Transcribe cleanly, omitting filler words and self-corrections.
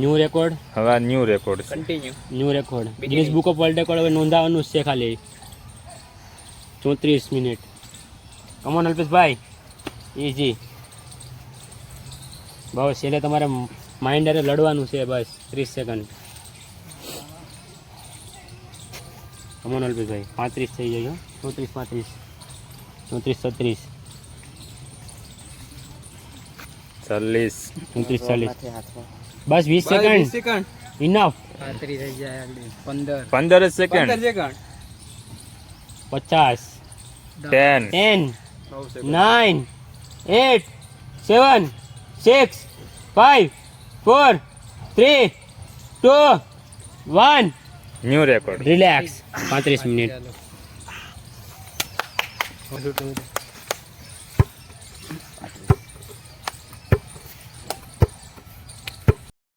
New record હવે આ new record છે. New record Guinness book of world record હવે નોંધાવાનું જ છે ખાલી 34 મિનિટ. કમોન અલ્પેશભાઈ, ઇઝી. બસ એટલે તમારે માઇન્ડ અરે લડવાનું છે બસ 30 સેકન્ડ. કમોન અલ્પેશભાઈ, 35 થઈ જાય. 34 35 34 36 40 39 40 બસ 20 second enough. 15 second 50 10 10 9 8 7 6 5 4 3 2 1 new record. Relax. 35 minute.